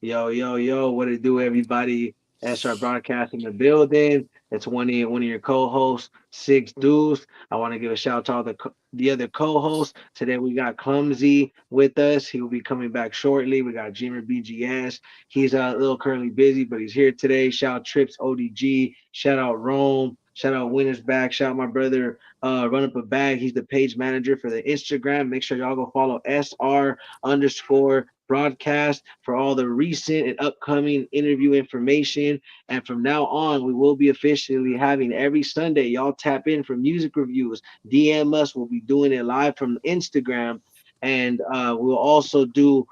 Yo, yo, yo, what it do, everybody? SR Broadcast in the building. It's one of your co-hosts, Six Deuce. I want to give a shout out to all the other co-hosts. Today we got Clumsy with us. He will be coming back shortly. We got Jimmer BGS. He's a little currently busy, but he's here today. Shout out Trips ODG. Shout out Rome. Shout out Winners Back. Shout out my brother Run Up a Bag. He's the page manager for the Instagram. Make sure y'all go follow SR underscore broadcast for all the recent and upcoming interview information. And from now on, we will be officially having every Sunday. Y'all tap in for music reviews. DM us. We'll be doing it live from Instagram. And we'll also do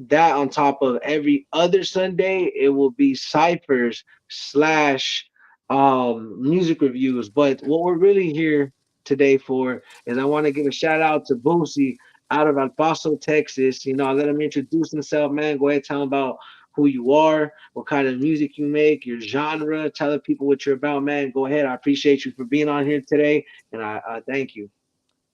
that on top of every other Sunday. It will be ciphers slash music reviews. But what we're really here today for is I want to give a shout out to Bouzzie out of El Paso, Texas. Let him introduce himself, man. Go ahead, tell him about who you are, what kind of music you make, your genre. Tell the people what you're about, man. Go ahead. I appreciate you for being on here today, and I thank you.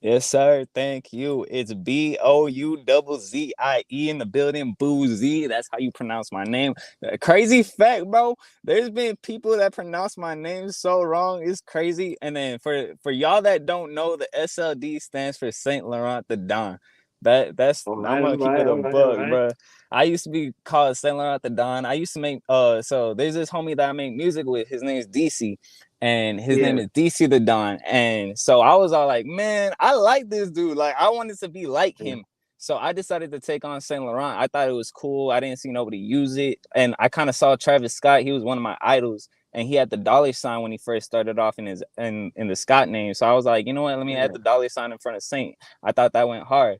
Yes, sir. Thank you. It's Bouzzie in the building. Bouzzie. That's how you pronounce my name. Crazy fact, bro. There's been people that pronounce my name so wrong. It's crazy. And then for y'all that don't know, the SLD stands for Saint Laurent the Don. That's All I'm right, all gonna keep right, it a all right, all buck, right. bro. I used to be called Saint Laurent the Don. I used to make so there's this homie that I make music with. His name is DC, and his name Yeah, is DC the Don. And so I was all like, man, I like this dude. Like, I wanted to be like yeah, him. So I decided to take on Saint Laurent. I thought it was cool. I didn't see nobody use it. And I kind of saw Travis Scott. He was one of my idols. And he had the dollar sign when he first started off in his in the Scott name. So I was like, you know what? Let me add yeah, the dollar sign in front of Saint. I thought that went hard.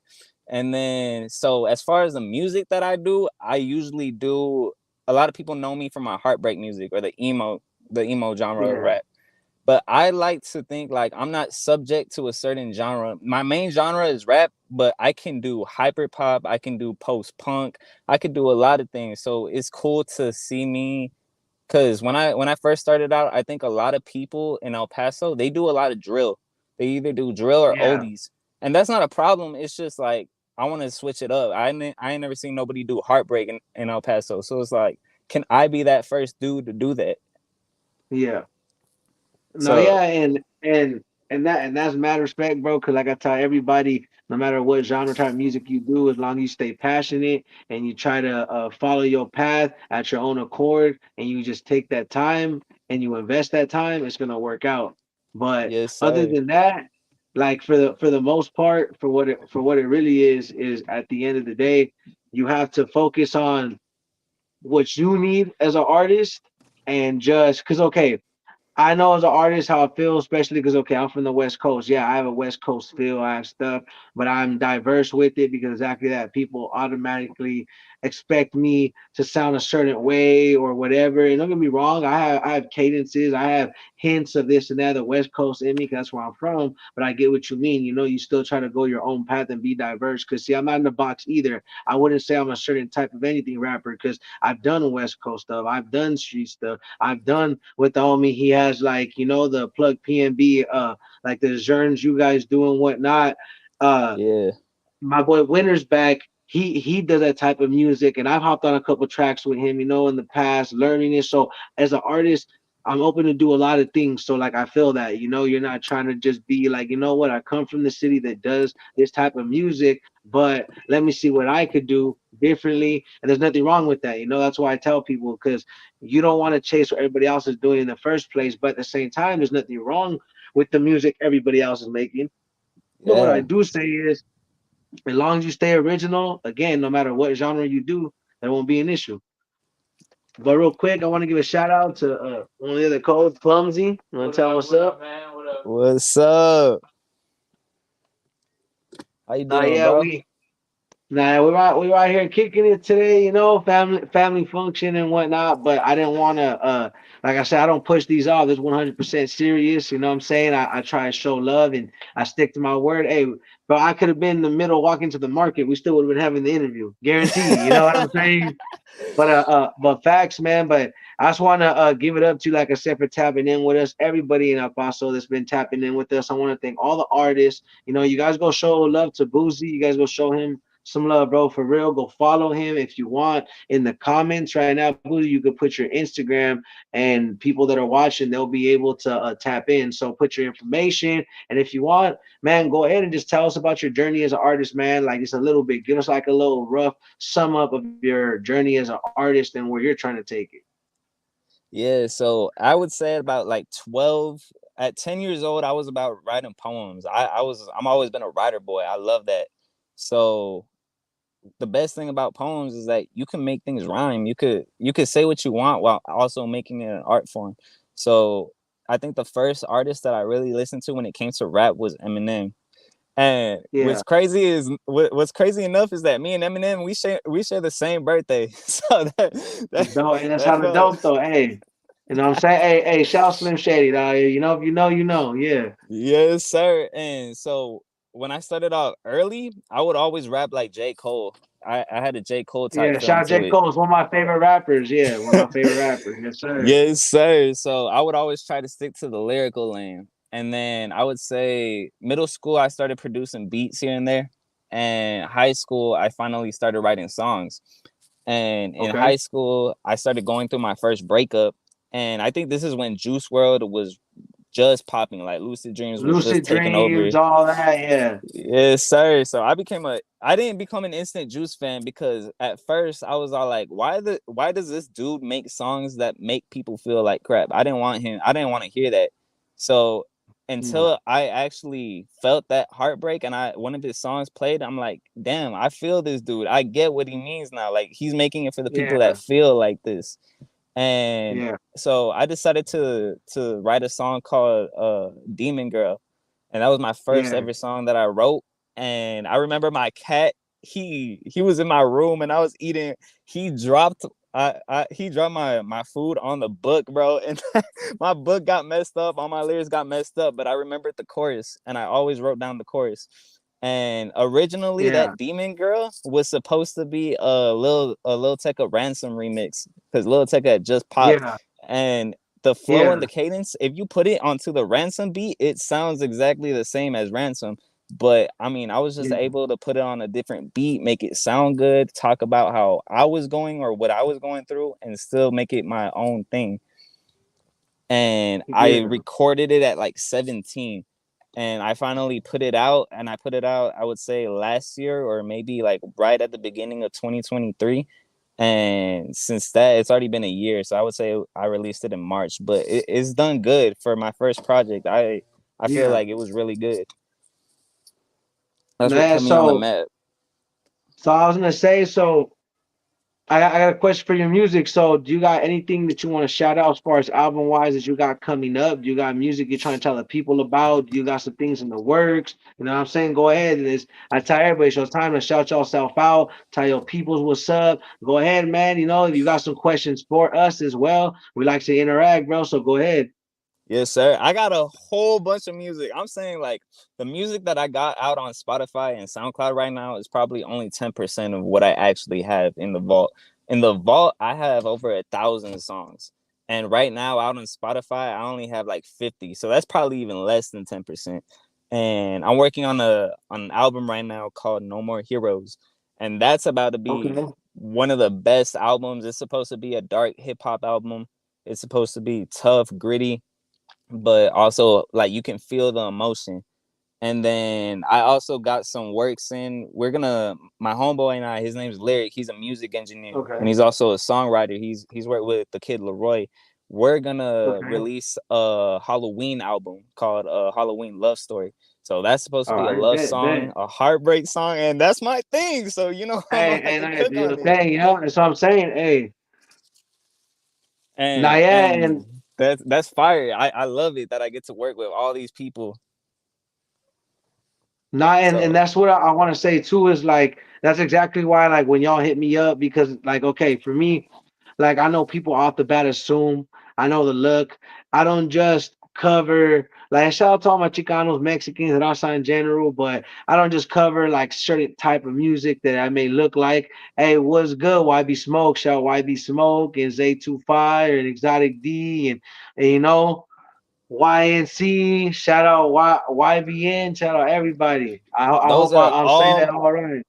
And then so as far as the music that I do, I usually do a lot of people know me for my heartbreak music or the emo genre of yeah, rap. But I like to think like I'm not subject to a certain genre. My main genre is rap, but I can do hyper pop, I can do post punk, I could do a lot of things. So it's cool to see me because when I first started out, I think a lot of people in El Paso, they do a lot of drill. They either do drill or yeah. oldies. And that's not a problem. It's just like I want to switch it up. I ain't never seen nobody do heartbreak in El Paso. So it's like, can I be that first dude to do that? Yeah. No, So yeah, and that's mad respect, bro. Cause like I tell everybody, no matter what genre type of music you do, as long as you stay passionate and you try to follow your path at your own accord, and you just take that time and you invest that time, it's gonna work out. But yes, other sir. than that, like for the most part, for what it really is at the end of the day, you have to focus on what you need as an artist and just because okay, I know as an artist how I feel, especially because okay, I'm from the West Coast. Yeah, I have a West Coast feel, I have stuff, but I'm diverse with it because exactly that people automatically expect me to sound a certain way or whatever. And don't get me wrong, I have cadences, I have hints of this and that, the West Coast in me, 'cause that's where I'm from. But I get what you mean. You still try to go your own path and be diverse. Because see, I'm not in the box either. I wouldn't say I'm a certain type of anything rapper because I've done West Coast stuff, I've done street stuff. I've done with the homie. He has like the plug PNB, like the Zerns you guys do and whatnot. Uh, Yeah. my boy Winter's back. He does that type of music, and I've hopped on a couple tracks with him, in the past, learning it. So as an artist, I'm open to do a lot of things. So like I feel that, you're not trying to just be like, what, I come from the city that does this type of music, but let me see what I could do differently. And there's nothing wrong with that. That's why I tell people because you don't want to chase what everybody else is doing in the first place, but at the same time, there's nothing wrong with the music everybody else is making. But what I Yeah. do say is as long as you stay original, again, no matter what genre you do, there won't be an issue. But real quick, I want to give a shout out to one of the other codes, Clumsy. You want to tell him what's up? Man? What up? What's up? How you Nah, doing, yeah, bro? we're out here kicking it today, family function and whatnot. But I didn't want to, like I said, I don't push these off. This 100% serious. You know what I'm saying? I try to show love and I stick to my word. Hey, bro, I could have been in the middle walking to the market. We still would have been having the interview, guaranteed. You know what I'm saying? But facts, man. But I just want to give it up to, like I said, for tapping in with us. Everybody in El Paso that's been tapping in with us. I want to thank all the artists. You guys go show love to Bouzzie. You guys go show him some love, bro. For real, go follow him if you want. In the comments right now, Booty, you could put your Instagram, and people that are watching, they'll be able to tap in. So put your information, and if you want, man, go ahead and just tell us about your journey as an artist, man. Like it's a little bit. Give us like a little rough sum up of your journey as an artist and where you're trying to take it. Yeah, so I would say about like 12 at 10 years old, I was about writing poems. I'm always been a writer boy. I love that. So the best thing about poems is that you can make things rhyme. You could say what you want while also making it an art form. So I think the first artist that I really listened to when it came to rap was Eminem. And Yeah. what's crazy enough is that me and Eminem we share the same birthday. So No, and that's that how the felt dope though. Hey, you know what I'm saying? Hey, shout out Slim Shady, dog. You know, if you know, you know. Yeah. yes, sir. And so when I started out early, I would always rap like J. Cole. I had a J. Cole type Yeah. Shout feeling out to J. it. Cole. It's one of my favorite rappers. Yeah, one of my favorite rappers. Yes, sir. Yes, sir. So I would always try to stick to the lyrical lane. And then I would say middle school, I started producing beats here and there. And high school, I finally started writing songs. And in Okay. high school, I started going through my first breakup. And I think this is when Juice World was just popping, like Lucid Dreams was just Lucid taking over. Dreams, all that. Yeah. Yes, sir. So I didn't become an instant Juice fan because at first I was all like, why does this dude make songs that make people feel like crap? I didn't want to hear that. So Yeah. until I actually felt that heartbreak and one of his songs played, I'm like, damn, I feel this dude. I get what he means now. Like he's making it for the people Yeah. that feel like this. And Yeah. so I decided to write a song called Demon Girl, and that was my first Yeah. ever song that I wrote. And I remember my cat, he was in my room and I was eating. He dropped he dropped my food on the book, bro, and my book got messed up. All my lyrics got messed up, but I remembered the chorus and I always wrote down the chorus. And originally, Yeah. that Demon Girl was supposed to be a Lil Tecca Ransom remix because Lil Tecca had just popped, Yeah. and the flow and Yeah. the cadence, if you put it onto the Ransom beat, it sounds exactly the same as Ransom. But I mean, I was just Yeah. able to put it on a different beat, make it sound good, talk about how I was going or what I was going through, and still make it my own thing. And I Yeah. recorded it at like 17, and I finally put it out, and I put it out, I would say last year or maybe like right at the beginning of 2023. And since that, it's already been a year, so I would say I released it in March, but it's done good for my first project. I feel Yeah. like it was really good. That's what Man, put me on the so map. I was gonna say, so I got a question for your music. So, do you got anything that you want to shout out as far as album wise that you got coming up? Do you got music you're trying to tell the people about? Do you got some things in the works? You know what I'm saying? Go ahead. I tell everybody, so it's time to shout yourself out. Tell your peoples what's up. Go ahead, man. You know, if you got some questions for us as well, we like to interact, bro. So go ahead. Yes, sir. I got a whole bunch of music. I'm saying like the music that I got out on Spotify and SoundCloud right now is probably only 10% of what I actually have in the vault. In the vault, I have over 1,000 songs. And right now out on Spotify, I only have like 50. So that's probably even less than 10%. And I'm working on an album right now called No More Heroes. And that's about to be Okay. one of the best albums. It's supposed to be a dark hip hop album. It's supposed to be tough, gritty, but also like you can feel the emotion. And then I also got some works in. My homeboy and I, his name's Lyric. He's a music engineer and Okay. he's also a songwriter. He's worked with the kid Leroy. We're gonna Okay. release a Halloween album called Halloween Love Story. So that's supposed to All be a right. love Bet. song, Bet. a heartbreak song, and that's my thing. So I'm gonna Hey, have and to I cook do your on it. thing. Yeah, that's what I'm saying. Hey, now, And yeah, and and that's fire. I love it that I get to work with all these people. not and So that's what I want to say too is like that's exactly why like when y'all hit me up because like okay for me like I know people off the bat assume I know the look I don't just cover like shout out to all my Chicanos Mexicans and outside in general but I don't just cover like certain type of music that I may look like hey what's good YB Smoke shout YB Smoke and Zay 25 and Exotic D and you know YNC, shout out YBN, shout out everybody. I those hope are I'm saying that all all right.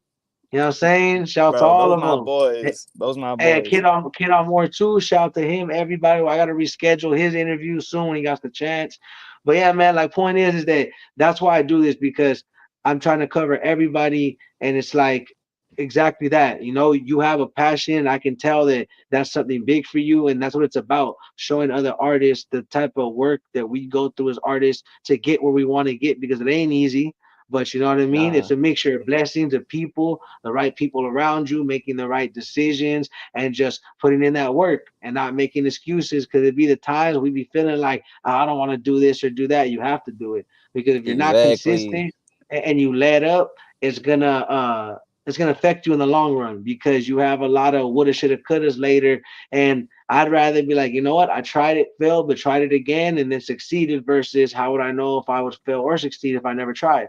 You know what I'm saying? Shout to Bro, all those of my them. boys. Those my Hey, boys. Kid on More too. Shout to him. Everybody. I got to reschedule his interview soon when he got the chance. But yeah, man. Like, point is that that's why I do this because I'm trying to cover everybody, and it's like exactly that. You know, you have a passion. I can tell that that's something big for you, and that's what it's about. Showing other artists the type of work that we go through as artists to get where we want to get because it ain't easy. But you know what I mean? It's Nah, a mixture of blessings of people, the right people around you, making the right decisions, and just putting in that work and not making excuses because it'd be the times we be feeling like, "Oh, I don't want to do this or do that." You have to do it because if you're not exactly. consistent and you let up, it's gonna affect you in the long run because you have a lot of woulda, shoulda, couldas later. And I'd rather be like, you know what, I tried it, failed, but tried it again and then succeeded versus how would I know if I would fail or succeed if I never tried?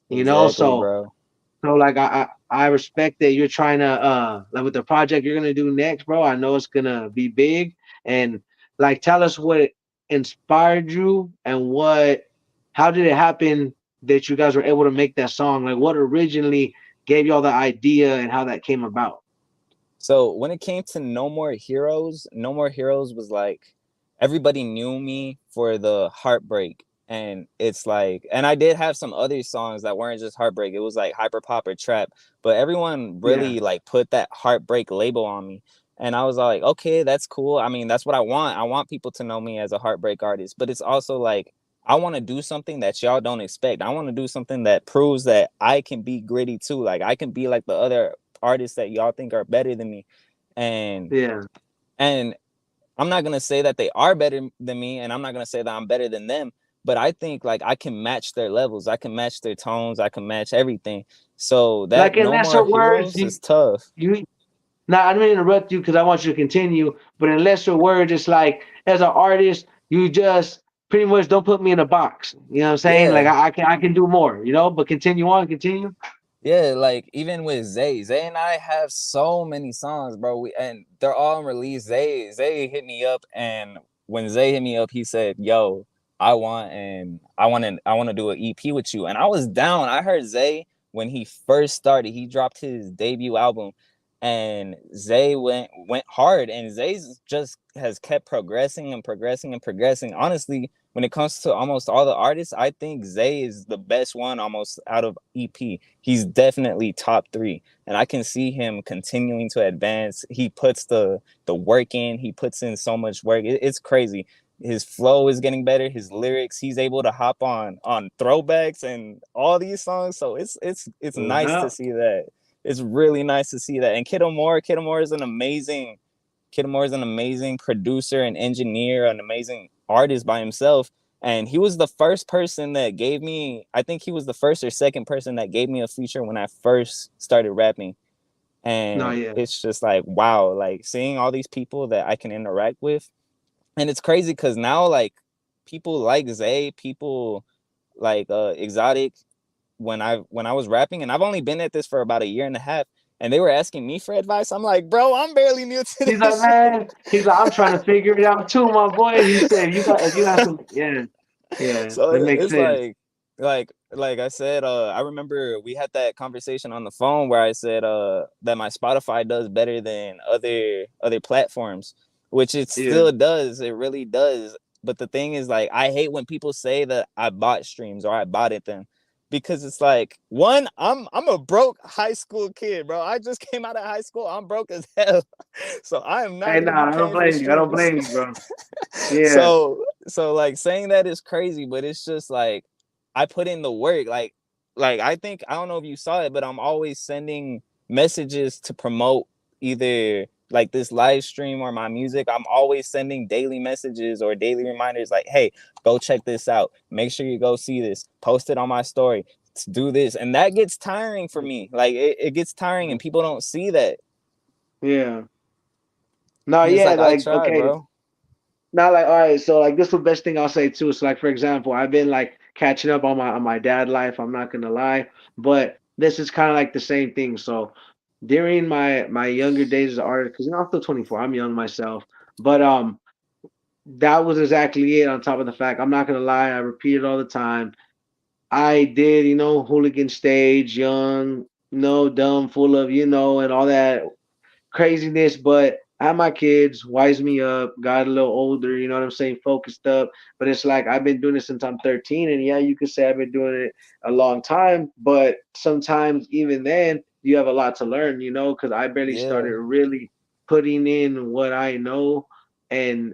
You know, Exactly, so bro. like I respect that you're trying to like with the project you're gonna do next, bro. I know it's gonna be big and like tell us what inspired you and what how did it happen that you guys were able to make that song? Like what originally gave y'all the idea and how that came about? So when it came to No More Heroes, No More Heroes was like everybody knew me for the heartbreak. And it's like, and I did have some other songs that weren't just heartbreak. It was like hyper pop or trap, but everyone Yeah, really like put that heartbreak label on me. And I was like, okay, that's cool. I mean, that's what I want. I want people to know me as a heartbreak artist, but it's also like, I want to do something that y'all don't expect. I want to do something that proves that I can be gritty too. Like I can be like the other artists that y'all think are better than me. And yeah. and I'm not gonna say that they are better than me, and I'm not gonna say that I'm better than them, but I think like I can match their levels, I can match their tones, I can match everything. So that Like in No More lesser words, Heroes is tough. you now I didn't interrupt you because I want you to continue, but in lesser words, it's like as an artist, you just pretty much don't put me in a box. You know what I'm saying? Like Yeah. I can do more, you know, but continue on, continue. Yeah, like even with Zay and I have so many songs, bro. And they're all released. Zay hit me up, and when Zay hit me up, he said, "Yo, I want to do an EP with you." And I was down. I heard Zay when he first started. He dropped his debut album, and Zay went hard. And Zay's just has kept progressing and progressing and progressing. Honestly, when it comes to almost all the artists, I think Zay is the best one almost out of EP. He's definitely top three, and I can see him continuing to advance. He puts the work in. He puts in so much work. It's crazy. His flow is getting better. His lyrics. He's able to hop on throwbacks and all these songs. So it's nice to Yeah, see that. It's really nice to see that. And Kiddo Moore is an amazing Kid Moore is an amazing producer and engineer, an amazing artist by himself. And he was the first person that gave me, I think he was the first or second person that gave me a feature when I first started rapping. no, And yeah. it's just like, wow, like seeing all these people that I can interact with. And it's crazy because now, like, people like Zay, people like Exotic, when I was rapping, and I've only been at this for about a year and a half, and they were asking me for advice. I'm like, bro, I'm barely new to He's like, this shit. man, he's like, I'm trying to figure it out too, my boy. He said, you got if you got some, yeah, yeah, So that makes it's sense. like I said, I remember we had that conversation on the phone where I said that my Spotify does better than other platforms, which it Yeah, still does. It really does. But the thing is, like, I hate when people say that I bought streams or I bought it them, because it's like, one, I'm a broke high school kid, bro. I just came out of high school. I'm broke as hell. So I am not hey, gonna be nah, I don't paying for blame you. I don't streams. blame you, bro. Yeah, So like saying that is crazy, but it's just like I put in the work. Like I think, I don't know if you saw it, but I'm always sending messages to promote either like this live stream or my music. I'm always sending daily messages or daily reminders like, hey, go check this out. Make sure you go see this. Post it on my story. Do this. And that gets tiring for me. Like it gets tiring and people don't see that. yeah. No, And it's yeah, like I like try, okay. bro. Not like all right, so like this is the best thing I'll say too. So like for example, I've been like catching up on my dad life. I'm not gonna lie, but this is kind of like the same thing. So during my younger days as an artist, because you know I'm still 24, I'm young myself, but that was exactly it. On top of the fact, I'm not gonna lie, I repeat it all the time. I did, you know, hooligan stage, young. no dumb, full of and all that craziness. But I had my kids, wised me up, got a little older, you know what I'm saying, focused up. But it's like I've been doing it since I'm 13, and yeah, you could say I've been doing it a long time. But sometimes even then, you have a lot to learn, because I barely Yeah. started really putting in what I know and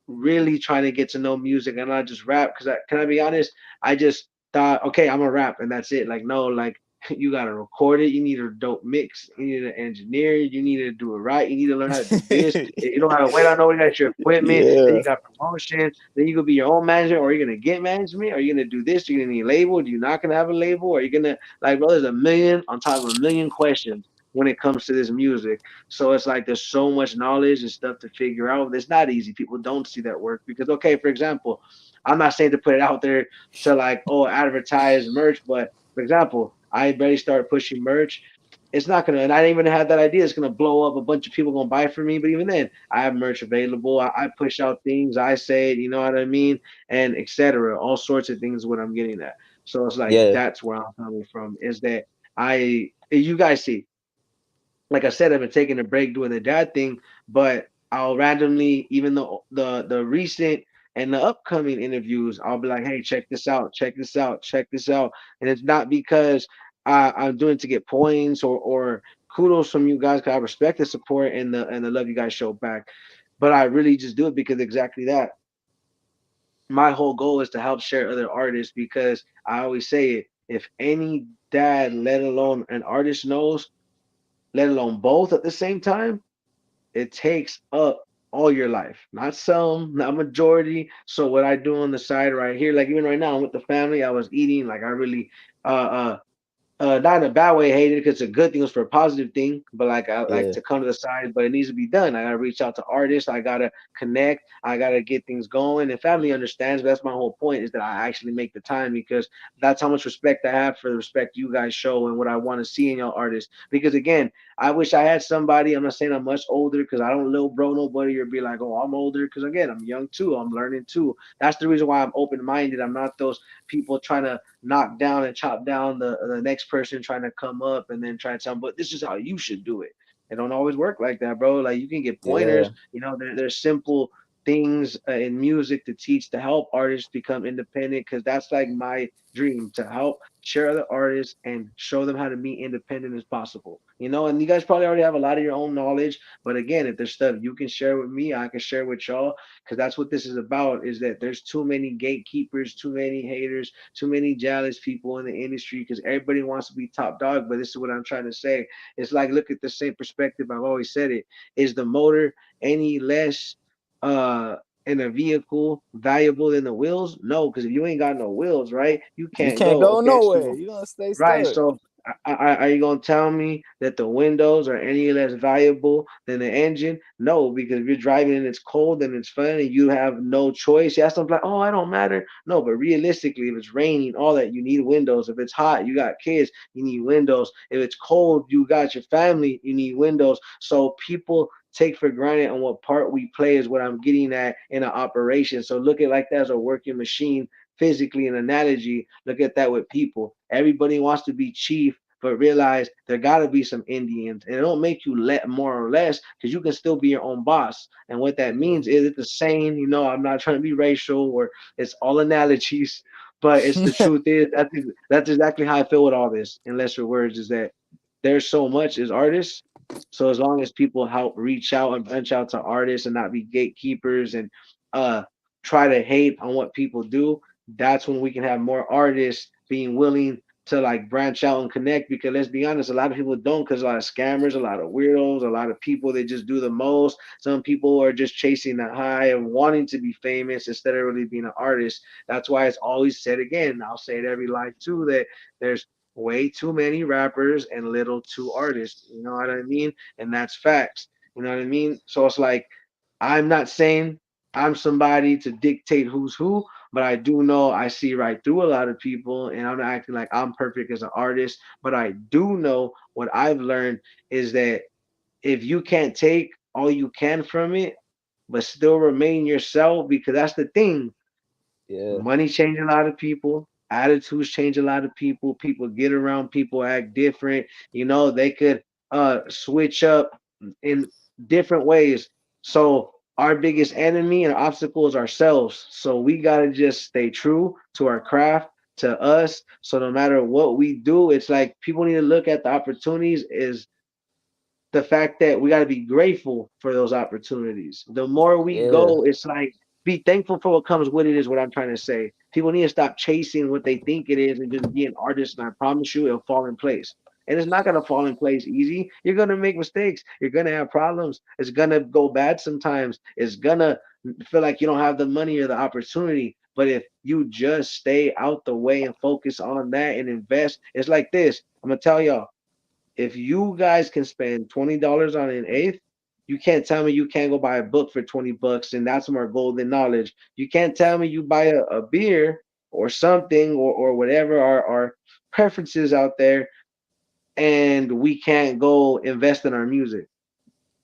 really trying to get to know music and not just rap. Because can I be honest? I just thought, okay, I'm a rap and that's it. Like no, like you gotta record it. You need a dope mix. You need to engineer it. You need to do it right. You need to learn how to do this. You don't have to wait on nobody. Got your equipment. Then Yeah. you got promotion. Then you could be your own manager. Or are you gonna get management? Are you gonna do this? Are you gonna need a label? Do you not gonna have a label? Are you gonna like, bro? There's a million on top of a million questions when it comes to this music. So it's like there's so much knowledge and stuff to figure out. It's not easy. People don't see that work because, okay, for example, I'm not saying to put it out there to like, oh, advertise merch, but for example, I barely started pushing merch. It's not gonna, and I didn't even have that idea. It's gonna blow up. A bunch of people gonna buy from me. But even then, I have merch available. I push out things. I say it. You know what I mean, and etc. All sorts of things. What I'm getting at. So it's like Yeah. that's where I'm coming from. Is that you guys see, like I said, I've been taking a break doing the dad thing, but I'll randomly, even the recent and the upcoming interviews, I'll be like, hey, check this out, check this out, check this out. And it's not because I'm doing it to get points or kudos from you guys, because I respect the support and the love you guys show back. But I really just do it because exactly that. My whole goal is to help share other artists because I always say it. If any dad, let alone an artist knows, let alone both at the same time, it takes up all your life, not some, not majority. So what I do on the side right here, like even right now, I'm with the family. I was eating, like I really not in a bad way, hate it because it's a good thing, it's for a positive thing. But like I like Yeah. to come to the side, but it needs to be done. I gotta reach out to artists, I gotta connect, I gotta get things going. And family understands, but that's my whole point is that I actually make the time because that's how much respect I have for the respect you guys show and what I want to see in your artists. Because again, I wish I had somebody. I'm not saying I'm much older because I don't little bro nobody or be like, oh, I'm older. Because again, I'm young too. I'm learning too. That's the reason why I'm open minded. I'm not those people trying to knock down and chop down the next person trying to come up and then try to tell them, but this is how you should do it. It don't always work like that, bro. Like you can get pointers. Yeah. There's simple things in music to teach to help artists become independent because that's like my dream to help share other artists and show them how to be independent as possible. And you guys probably already have a lot of your own knowledge, but again, if there's stuff you can share with me, I can share with y'all because that's what this is about. Is that there's too many gatekeepers, too many haters, too many jealous people in the industry because everybody wants to be top dog. But this is what I'm trying to say. It's like look at the same perspective. I've always said it. Is the motor any less uh in a vehicle valuable than the wheels? No, because if you ain't got no wheels, right, you You can't can't go. go Okay, nowhere. so You're gonna stay right. stuck. So are you gonna tell me that the windows are any less valuable than the engine? No, because if you're driving and it's cold and it's fun and you have no choice, you have something like, oh, I don't matter. No, but realistically, if it's raining, all that you need windows. If it's hot, you got kids, you need windows. If it's cold, you got your family, you need windows. So people take for granted on what part we play is what I'm getting at in an operation. So look at like that as a working machine physically an analogy. Look at that with people. Everybody wants to be chief, but realize there got to be some Indians, and it don't make you let more or less because you can still be your own boss. And what that Yeah. means is it's the saying. I'm not trying to be racial or it's all analogies, but it's the truth is that's exactly how I feel with all this. In lesser words, is that there's so much as artists. So as long as people help reach out and branch out to artists and not be gatekeepers and uh try to hate on what people do, that's when we can have more artists being willing to like branch out and connect. Because let's be honest, a lot of people don't because a lot of scammers, a lot of weirdos, a lot of people that just do the most. Some people are just chasing the high and wanting to be famous instead of really being an artist. That's why it's always said again. I'll say it every life too that there's way too many rappers and little too artists. You know what I mean? And that's facts. You know what I mean? So it's like I'm not saying I'm somebody to dictate who's who, but I do know I see right through a lot of people, and I'm not acting like I'm perfect as an artist. But I do know what I've learned is that if you can't take all you can from it, but still remain yourself, because that's the thing. Yeah. Money changing a lot of people. attitudes change a lot of people. People get around people, act different. They could switch up in different ways. So our biggest enemy and obstacle is ourselves. So we gotta just stay true to our craft, to us. So no matter what we do, it's like people need to look at the opportunities is the fact that we got to be grateful for those opportunities. The more we Yeah, go, it's like be thankful for what comes with it, is what I'm trying to say. People need to stop chasing what they think it is and just be an artist. And I promise you, it'll fall in place. And it's not going to fall in place easy. You're going to make mistakes. You're going to have problems. It's going to go bad sometimes. It's going to feel like you don't have the money or the opportunity. But if you just stay out the way and focus on that and invest, it's like this. I'm going to tell y'all, if you guys can spend $20 on an eighth, you can't tell me you can't go buy a book for $20, and that's more golden knowledge. You can't tell me you buy a beer or something or whatever our preferences out there, and we can't go invest in our music.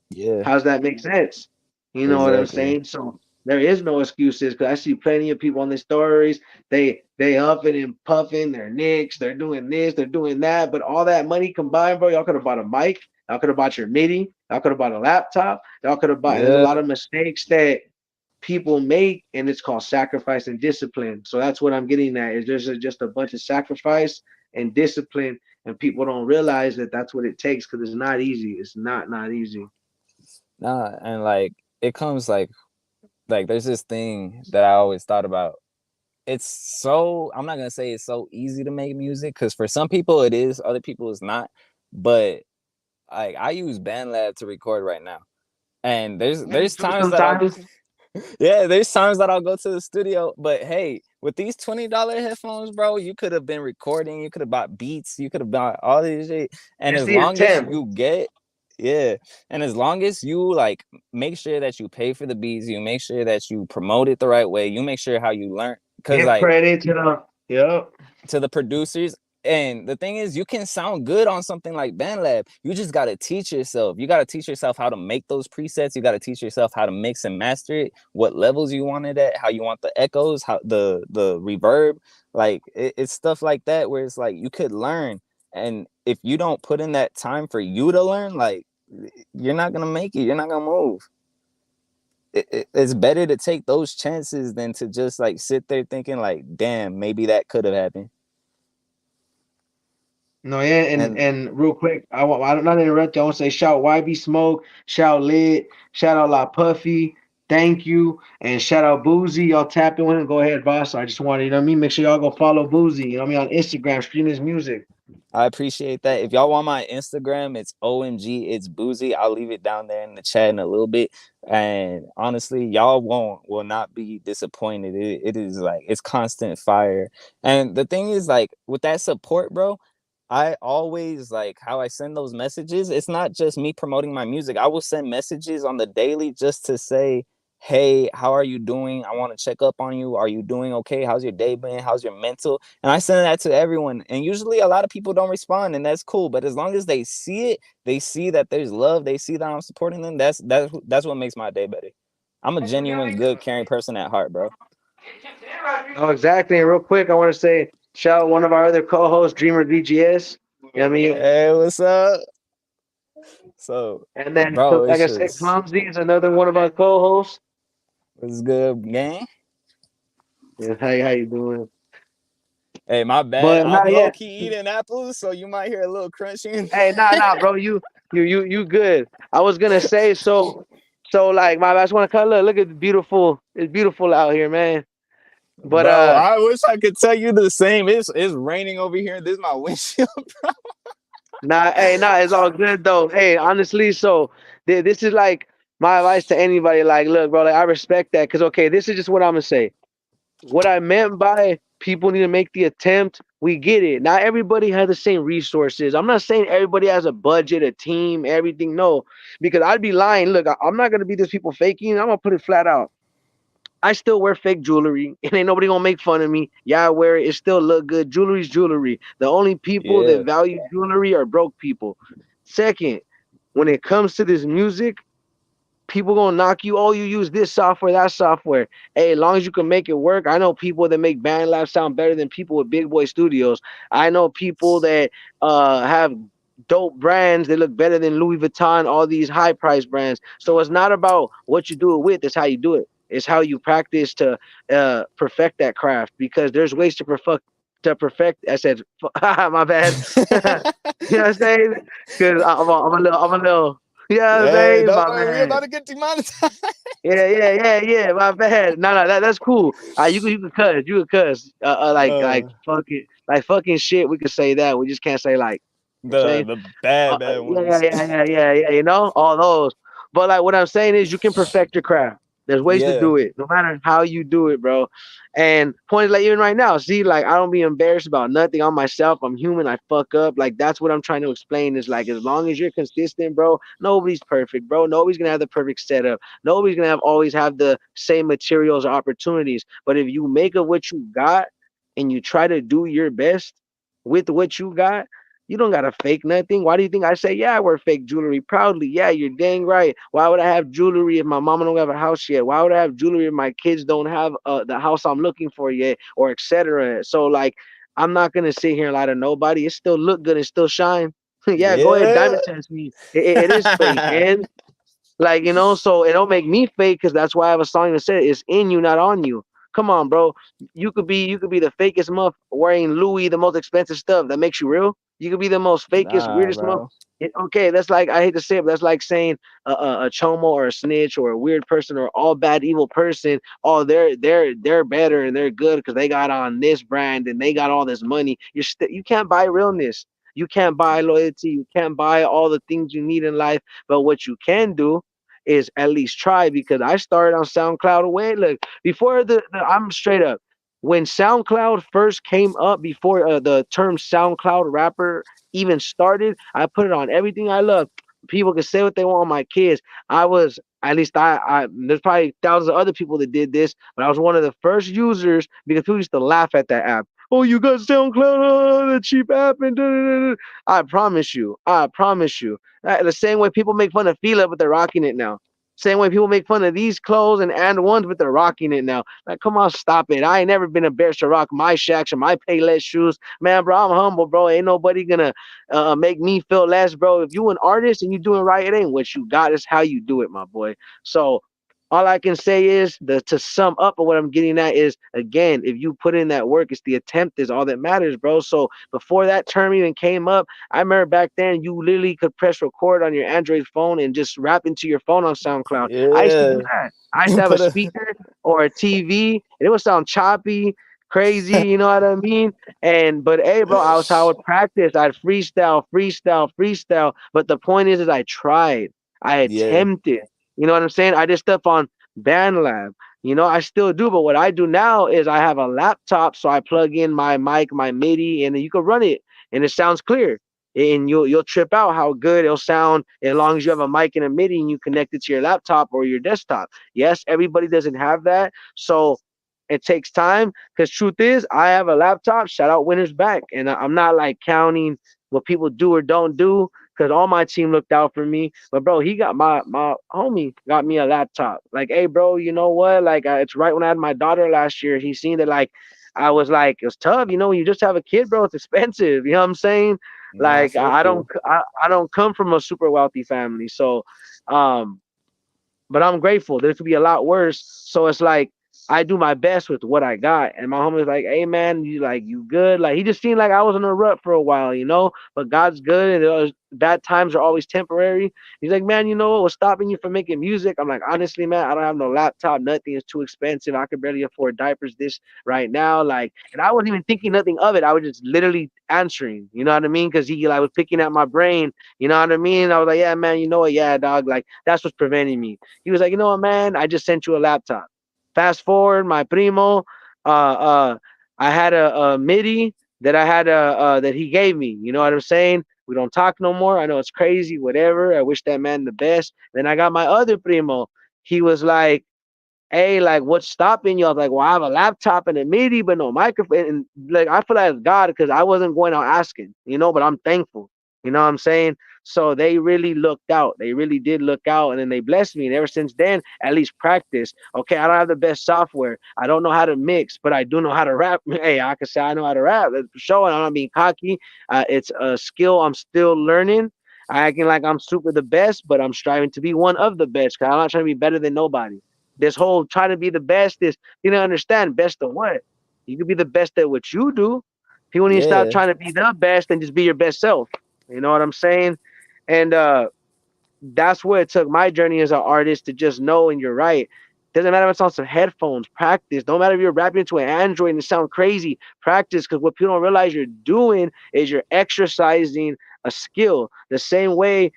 yeah, How's that make sense? You know what I'm exactly. saying? So there is no excuses because I see plenty of people on the stories. They huffing and puffing. They're nicks. They're doing this. They're doing that. But all that money combined, bro, y'all could have bought a mic. Y'all could have bought your MIDI. Y'all could have bought a laptop. Y'all could have bought. And there's a Yeah. lot of mistakes that people make, and it's called sacrifice and discipline. So that's what I'm getting at. Is there's just a bunch of sacrifice and discipline, and people don't realize that that's what it takes because it's not easy. It's not easy. Nah, and like it comes like there's this thing that I always thought about. It's so I'm not gonna say it's so easy to make music because for some people it is, other people it's not. But like I use BandLab to record right now, and Me there's too times that I'll sometimes. yeah, there's times that I'll go to the studio. But hey, with these $20 headphones, bro, you could have been recording, you could have bought beats, you could have bought all this shit, and It's as the long as attempt. you get yeah, and as long as you like make sure that you pay for the beats, you make sure that you promote it the right way, you make sure how you learn, because Give like credit to the yep. to the producers. And the thing is, you can sound good on something like BandLab. You just got to teach yourself. You got to teach yourself how to make those presets. You got to teach yourself how to mix and master it, what levels you want it at, how you want the echoes, how the reverb. Like it's stuff like that where it's like you could learn. And if you don't put in that time for you to learn, like you're not gonna make it. You're not gonna move. It's better to take those chances than to just like sit there thinking like, damn, maybe that could have happened. No, yeah, and And and real quick, I don't not interrupt you. I want to say shout YB Smoke, shout Lit, shout out La Puffy, thank you, and shout out Bouzzie. Y'all tap in with him. Go ahead, boss. I just wanted, make sure y'all go follow Bouzzie. On Instagram, stream his music. I appreciate that. If y'all want my Instagram, it's OMG, it's Bouzzie. I'll leave it down there in the chat in a little bit. And honestly, y'all will not be disappointed. It is like it's constant fire. And the thing is, like with that support, bro, I always like how I send those messages. It's not just me promoting my music. I will send messages on the daily just to say, hey, how are you doing? I want to check up on you. Are you doing okay? How's your day been? How's your mental? And I send that to everyone. And usually a lot of people don't respond, and that's cool. But as long as they see it, they see that there's love, they see that I'm supporting them. That's what makes my day better. I'm a genuine, good, caring person at heart, bro. Oh, exactly. And real quick, I want to say shout out one of our other co-hosts, Dreamer VGS. You know what I mean? Hey, what's up? So, And then, bro, like it's I said, just Clumsy is another one of our co-hosts. what's good, gang. Yeah, how you doing? Hey, my bad. But I'm not low yet. key eating apples, so you might hear a little crunching. Hey, nah, bro. You good. I was gonna say so like my I just want to cut look at the beautiful. It's beautiful out here, man. But Bro, I wish I could tell you the same. It's raining over here. This is my windshield. nah, it's all good though. Hey, honestly, so this is like my advice to anybody. Like, look, bro, like I respect that because okay, this is just what I'm gonna say. What I meant by people need to make the attempt, we get it. Not everybody has the same resources. I'm not saying everybody has a budget, a team, everything. No, because I'd be lying. Look, I'm not gonna be this people faking. I'm gonna put it flat out. I still wear fake jewelry, and ain't nobody gonna make fun of me. Yeah, I wear it. It still look good. Jewelry's jewelry. The only people that Yeah, value jewelry are broke people. Second, when it comes to this music, People gonna knock you. Oh, you use this software, that software. Hey, as long as you can make it work. I know people that make band labs sound better than people with big boy studios. I know people that have dope brands that look better than Louis Vuitton, all these high price brands. So it's not about what you do it with, it's how you do it. It's how you practice to perfect that craft, because there's ways to perfect. I said, my bad. You know what I'm saying? Because I'm a little. You know what I'm Hey, saying? don't My worry, we're bad. about to get demonetized. Yeah. My bad. No, that's cool. You can cuss. You can cuss. Like uh, fucking shit. We could say that. We just can't say like. You know what I'm saying? the bad Yeah, ones. yeah, yeah, yeah, yeah. You know all those. But like what I'm saying is, you can perfect your craft. There's ways to Yeah, do it, no matter how you do it, bro. And point is, like even right now, see, like I don't be embarrassed about nothing on myself. I'm human. I fuck up. Like that's what I'm trying to explain. Is like as long as you're consistent, bro. Nobody's perfect, bro. Nobody's gonna have the perfect setup. Nobody's gonna always have the same materials or opportunities. But if you make of what you got and you try to do your best with what you got, you don't gotta fake nothing. Why do you think I say, yeah, I wear fake jewelry proudly? Yeah, you're dang right. Why would I have jewelry if my mama don't have a house yet? Why would I have jewelry if my kids don't have the house I'm looking for yet, or etc.? So like, I'm not gonna sit here and lie to nobody. It still look good and still shine. Yeah, go ahead, yeah. diamond test me. It is fake, and like, so it don't make me fake, because that's why I have a song that said it's in you, not on you. Come on, bro. You could be the fakest muff wearing Louis, the most expensive stuff. That makes you real. You could be the most fakest, Nah, weirdest muff. bro. Okay, that's like, I hate to say it, but that's like saying a chomo or a snitch or a weird person or all bad evil person. Oh, they're better and they're good because they got on this brand and they got all this money. You can't buy realness. You can't buy loyalty. You can't buy all the things you need in life. But what you can do is at least try, because I started on SoundCloud away. Look, before I'm straight up. When SoundCloud first came up, before the term SoundCloud rapper even started, I put it on everything I love. People can say what they want on my kids. I was, at least there's probably thousands of other people that did this, but I was one of the first users, because people used to laugh at that app. Oh, you got SoundCloud, the cheap app, and da, da, da, da. I promise you, the same way people make fun of Fila, but they're rocking it now. Same way people make fun of these clothes and ones, but they're rocking it now. Like, come on, stop it. I ain't never been embarrassed to rock my Shacks or my Payless shoes. Man, bro, I'm humble, bro. Ain't nobody gonna make me feel less, bro. If you an artist and you doing right, it ain't what you got. It's how you do it, my boy. So all I can say is, to sum up of what I'm getting at is, again, if you put in that work, it's the attempt is all that matters, bro. So before that term even came up, I remember back then you literally could press record on your Android phone and just rap into your phone on SoundCloud. I used to do Yeah. that. I used to have a Put a speaker or a TV, and it would sound choppy, crazy, you know what I mean? But hey, bro, I was how I would practice. I'd freestyle. But the point is I tried. I yeah. attempted. You know what I'm saying? I did stuff on BandLab. I still do, but what I do now is I have a laptop, so I plug in my mic, my MIDI, and you can run it, and it sounds clear. And you'll trip out how good it'll sound as long as you have a mic and a MIDI and you connect it to your laptop or your desktop. Yes, everybody doesn't have that, so it takes time. Because truth is, I have a laptop. Shout out Winners Back, and I'm not like counting what people do or don't do, because all my team looked out for me. But bro, he got my homie got me a laptop. Like, hey, bro, you know what? Like, it's right when I had my daughter last year. He seen that, like, I was like, it's tough. When you just have a kid, bro, it's expensive. You know what I'm saying? Nah, I Like, feel you. I don't come from a super wealthy family, so um but I'm grateful. There could be a lot worse. So it's like I do my best with what I got. And my homie's like, hey man, you good? Like he just seemed like I was in a rut for a while. But God's good, and bad times are always temporary. He's like, man, you know what was stopping you from making music? I'm like, honestly, man, I don't have no laptop. Nothing is too expensive. I could barely afford diapers this right now. Like, and I wasn't even thinking nothing of it. I was just literally answering. You know what I mean? Because he like was picking at my brain. You know what I mean? I was like, yeah, man, you know what? Yeah, dog. Like that's what's preventing me. He was like, you know what, man? I just sent you a laptop. Fast forward, my primo, uh, uh, I had a MIDI that I had that he gave me. You know what I'm saying? We don't talk no more. I know it's crazy, whatever. I wish that man the best. Then I got my other primo. He was like, hey, like, what's stopping you? I was like, well, I have a laptop and a MIDI, but no microphone. And like, I feel like it's God, because I wasn't going out asking, but I'm thankful. You know what I'm saying? So they really looked out. They really did look out, and then they blessed me. And ever since then, at least practice. Okay, I don't have the best software. I don't know how to mix, but I do know how to rap. Hey, I can say I know how to rap. That's for sure. And I'm not being cocky. It's a skill I'm still learning. I acting like I'm super the best, but I'm striving to be one of the best. Cause I'm not trying to be better than nobody. This whole trying to be the best is you don't understand best of what. You can be the best at what you do. People need to stop Yeah, trying to be the best and just be your best self. You know what I'm saying? And that's where it took my journey as an artist to just know. And you're right. Doesn't matter if it's on some headphones. Practice. Don't matter if you're rapping into an Android and it sound crazy. Practice, because what people don't realize you're doing is you're exercising a skill. The same way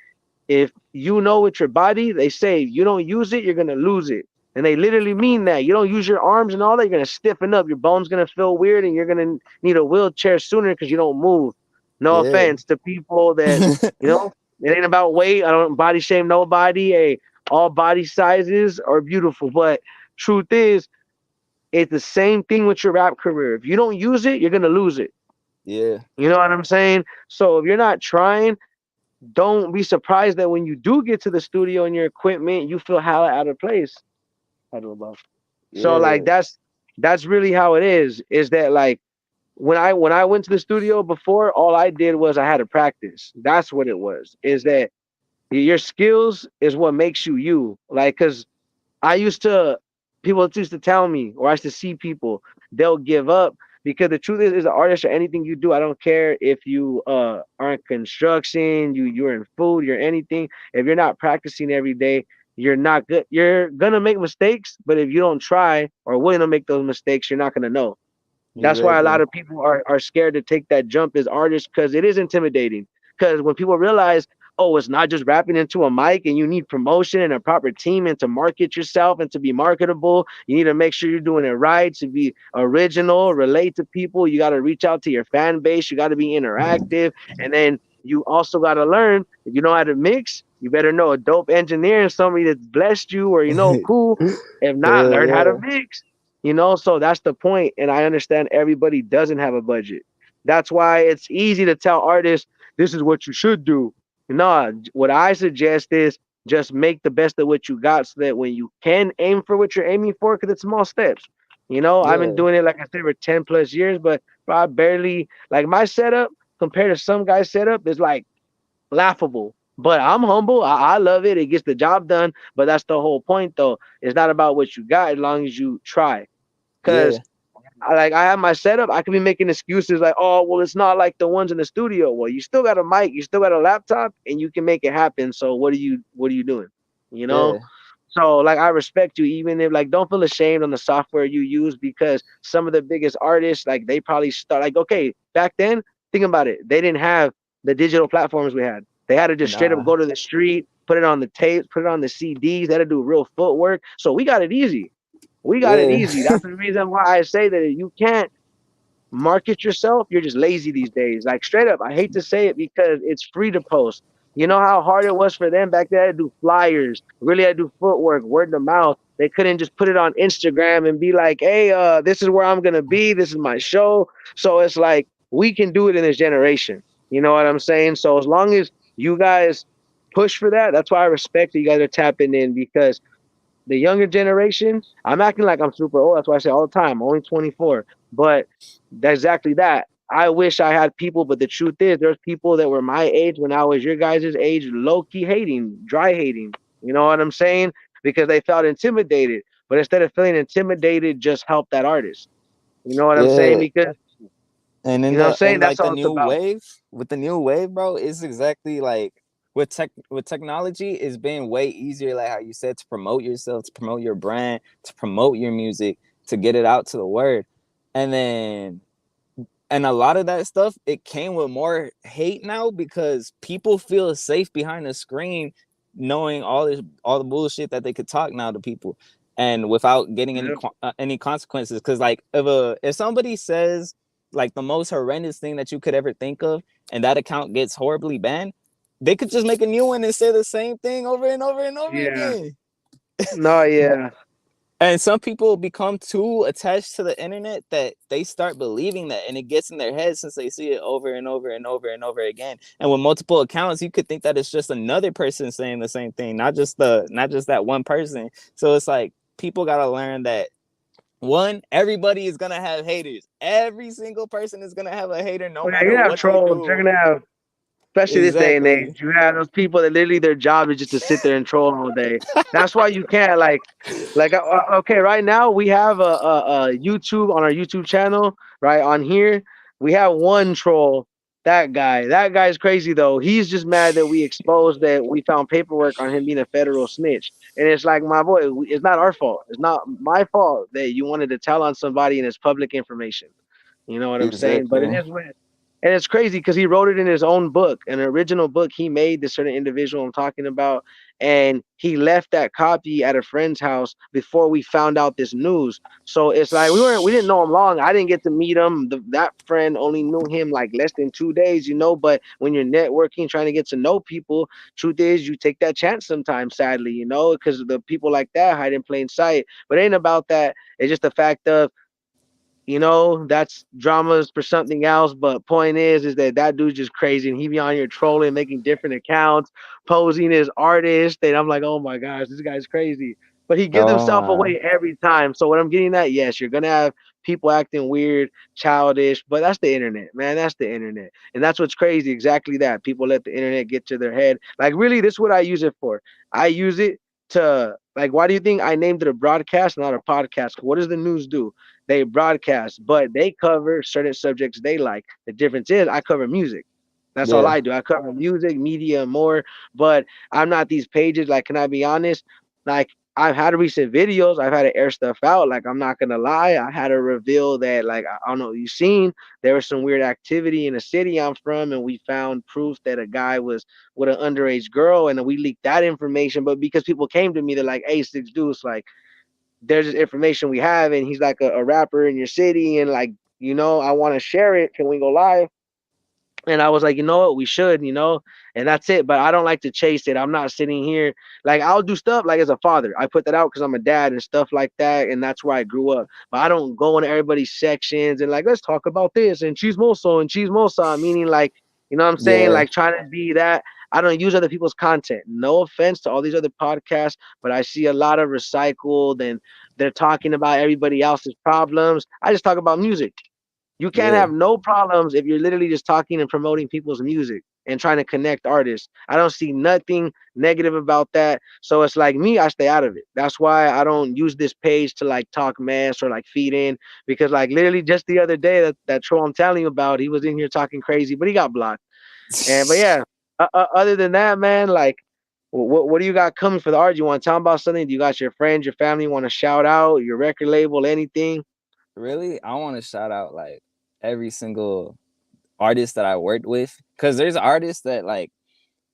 if you know with your body, they say you don't use it, you're gonna lose it. And they literally mean that. You don't use your arms and all that, you're gonna stiffen up. Your bones gonna feel weird, and you're gonna need a wheelchair sooner because you don't move. No yeah, offense to people that you know. It ain't about weight. I don't body shame nobody. Hey, all body sizes are beautiful, but truth is, it's the same thing with your rap career. If you don't use it, you're gonna lose it. yeah, You know what I'm saying? So if you're not trying, don't be surprised that when you do get to the studio and your equipment, you feel hella out of place. I don't know. So like yeah, that's really how it is. Is that like when I went to the studio before, all I did was I had to practice. That's what it was. Is that your skills is what makes you you. Like, cause I used to people used to tell me, or I used to see people, they'll give up because the truth is, as an artist or anything you do, I don't care if you are in construction, you're in food, you're anything. If you're not practicing every day, you're not good. You're gonna make mistakes, but if you don't try or willing to make those mistakes, you're not gonna know. That's why a lot exactly. of people are scared to take that jump as artists because it is intimidating. Because when people realize, oh, it's not just rapping into a mic and you need promotion and a proper team and to market yourself and to be marketable, you need to make sure you're doing it right, to be original, relate to people. You got to reach out to your fan base. You got to be interactive. And then you also got to learn if you know how to mix, you better know a dope engineer and somebody that's blessed you or, cool. If not, Hell learn how to yeah, mix. So that's the point, and I understand everybody doesn't have a budget. That's why it's easy to tell artists this is what you should do. Nah, what I suggest is just make the best of what you got, so that when you can aim for what you're aiming for, because it's small steps. I've been yeah, doing it like I said for 10 plus years, but I barely like my setup compared to some guys' setup is like laughable. But I'm humble. I love it. It gets the job done. But that's the whole point, though. It's not about what you got as long as you try. Because yeah, I have my setup. I could be making excuses like, oh, well, it's not like the ones in the studio. Well, you still got a mic, you still got a laptop, and you can make it happen. So what are you doing? You know? yeah, So like I respect you, even if like don't feel ashamed on the software you use, because some of the biggest artists, like they probably start like, okay, back then, think about it. They didn't have the digital platforms we had. They had to just straight up nah, go to the street, put it on the tapes, put it on the CDs. They had to do real footwork. So we got it easy. We got it yeah, easy. That's the reason why I say that you can't market yourself, you're just lazy these days. Like straight up, I hate to say it because it's free to post. You know how hard it was for them back then to do flyers, really had to do footwork, word of mouth. They couldn't just put it on Instagram and be like, hey, this is where I'm gonna be, this is my show. So it's like we can do it in this generation. You know what I'm saying? So as long as you guys push for that, that's why I respect that you guys are tapping in, because the younger generation, I'm acting like I'm super old. That's why I say all the time, I'm only 24. But that's exactly that. I wish I had people, but the truth is, there's people that were my age when I was your guys' age, low key hating, dry hating. You know what I'm saying? Because they felt intimidated. But instead of feeling intimidated, just help that artist. You know what I'm saying? yeah. Because, And in you know what I'm the saying? and That's like the all it's new about. wave, with the new wave, bro, it's exactly like with technology, it's been way easier, like how you said, to promote yourself, to promote your brand, to promote your music, to get it out to the word. And then and a lot of that stuff, it came with more hate now because people feel safe behind the screen knowing all the bullshit that they could talk now to people and without getting Yep. any consequences. Because like if somebody says like the most horrendous thing that you could ever think of and that account gets horribly banned, they could just make a new one and say the same thing over and over and over Yeah. again. No, yeah. And some people become too attached to the internet that they start believing that, and it gets in their head since they see it over and over and over and over again. And with multiple accounts, you could think that it's just another person saying the same thing, not just that one person. So it's like people gotta learn that one, everybody is gonna have haters. Every single person is gonna have a hater, no Oh yeah, you're matter gonna have what they trolls. You're do. gonna have, especially this day and Exactly. age, you have those people that literally their job is just to sit there and troll all day. That's why you can't okay, right now we have a YouTube on our YouTube channel, right on here. We have one troll. That guy's crazy though. He's just mad that we exposed that we found paperwork on him being a federal snitch. And it's like, my boy, it's not our fault. It's not my fault that you wanted to tell on somebody and it's public information. You know what I'm saying? But it Exactly. is what, and it's crazy because he wrote it in his own book, an original book he made, this certain individual I'm talking about. And he left that copy at a friend's house before we found out this news. So it's like we didn't know him long. I didn't get to meet him. That friend only knew him like less than 2 days, you know. But when you're networking, trying to get to know people, truth is you take that chance sometimes, sadly, you know, because the people like that hide in plain sight. But it ain't about that. It's just the fact of, you know, that's dramas for something else. But point is that that dude's just crazy, and he be on here trolling, making different accounts, posing as artist, and I'm like, oh my gosh, this guy's crazy. But he gives Oh himself my. away every time. So what I'm getting at, yes, you're gonna have people acting weird, childish, but that's the internet, man. That's the internet, and that's what's crazy. Exactly that. People let the internet get to their head. Like really, this is what I use it for. I use it to like. Why do you think I named it a broadcast, not a podcast? What does the news do? They broadcast, but they cover certain subjects they like. The difference is I cover music. That's all Yeah. I do. I cover music, media, and more. But I'm not these pages. Like, can I be honest? Like, I've had recent videos. I've had to air stuff out. Like, I'm not gonna lie. I had to reveal that, like, I don't know. You seen there was some weird activity in the city I'm from, and we found proof that a guy was with an underage girl, and we leaked that information. But because people came to me, they're like, "Hey, Six Deuce, like, there's this information we have, and he's like a rapper in your city, and like, you know, I want to share it. Can we go live?" And I was like, you know what, we should, you know, and that's it. But I don't like to chase it. I'm not sitting here like I'll do stuff like as a father. I put that out because I'm a dad and stuff like that, and that's where I grew up. But I don't go into everybody's sections and like let's talk about this and chismoso and chismosa, meaning like, you know what I'm saying, Yeah. like trying to be that. I don't use other people's content. No offense to all these other podcasts, but I see a lot of recycled and they're talking about everybody else's problems. I just talk about music. You can't Yeah. have no problems if you're literally just talking and promoting people's music and trying to connect artists. I don't see nothing negative about that. So it's like me, I stay out of it. That's why I don't use this page to like talk mess or like feed in because like literally just the other day that troll I'm telling you about, he was in here talking crazy, but he got blocked. And but yeah, other than that, man, like what do you got coming for the art? You want to tell them about something? Do you got your friends, your family want to shout out, your record label, anything? Really, I want to shout out like every single artist that I worked with, because there's artists that like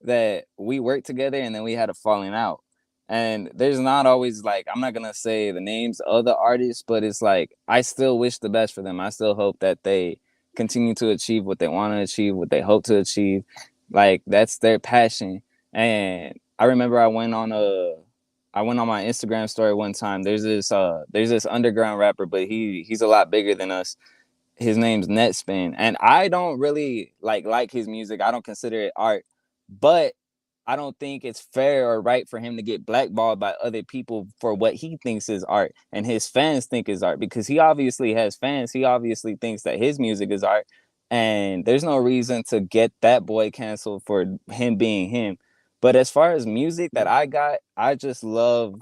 that we worked together and then we had a falling out. And there's not always like, I'm not gonna say the names of the artists, but it's like I still wish the best for them. I still hope that they continue to achieve what they want to achieve, what they hope to achieve. Like that's their passion. And I remember I went on my Instagram story one time. There's this underground rapper, but he's a lot bigger than us. His name's Netspin, and I don't really like his music. I don't consider it art, but I don't think it's fair or right for him to get blackballed by other people for what he thinks is art and his fans think is art, because he obviously has fans. He obviously thinks that his music is art, and there's no reason to get that boy canceled for him being him. But as far as music that I got, I love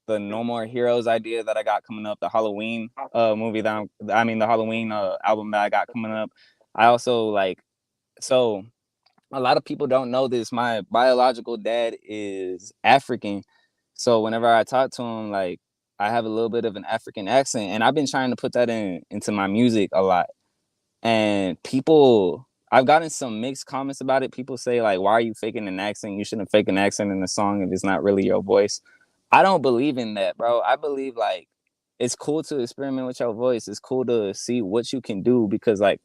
the No More Heroes idea that I got coming up, the Halloween movie that I mean the Halloween album that I got coming up. I also like, so a lot of people don't know this. My biological dad is African. So whenever I talk to him, like I have a little bit of an African accent, and I've been trying to put that into my music a lot. And people, I've gotten some mixed comments about it. People say like, why are you faking an accent? You shouldn't fake an accent in a song if it's not really your voice. I don't believe in that, bro. I believe like it's cool to experiment with your voice. It's cool to see what you can do, because like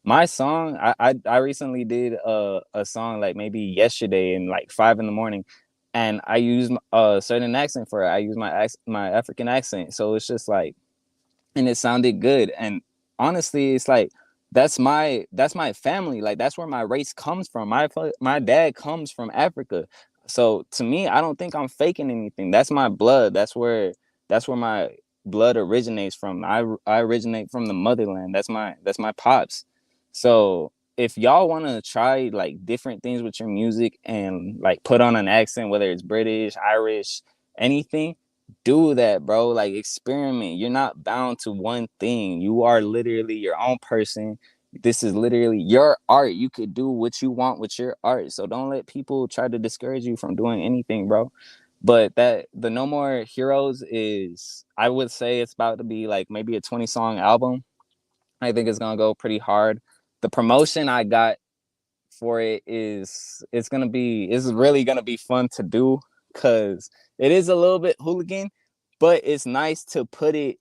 my song, I recently did a song like maybe yesterday in like 5 in the morning, and I use a certain accent for it. I use my African accent, so it's just like, and it sounded good. And honestly, it's like that's my family. Like that's where my race comes from. My dad comes from Africa. So to me, I don't think I'm faking anything. That's my blood. That's where my blood originates from. I originate from the motherland. That's my pops. So if y'all want to try like different things with your music and like put on an accent, whether it's British, Irish, anything, do that, bro. Like experiment. You're not bound to one thing. You are literally your own person. This is literally your art. You could do what you want with your art. So don't let people try to discourage you from doing anything, bro. But that the No More Heroes is, I would say it's about to be like maybe a 20-song album. I think it's gonna go pretty hard. The promotion I got for it is it's really gonna be fun to do because it is a little bit hooligan, but it's nice to put it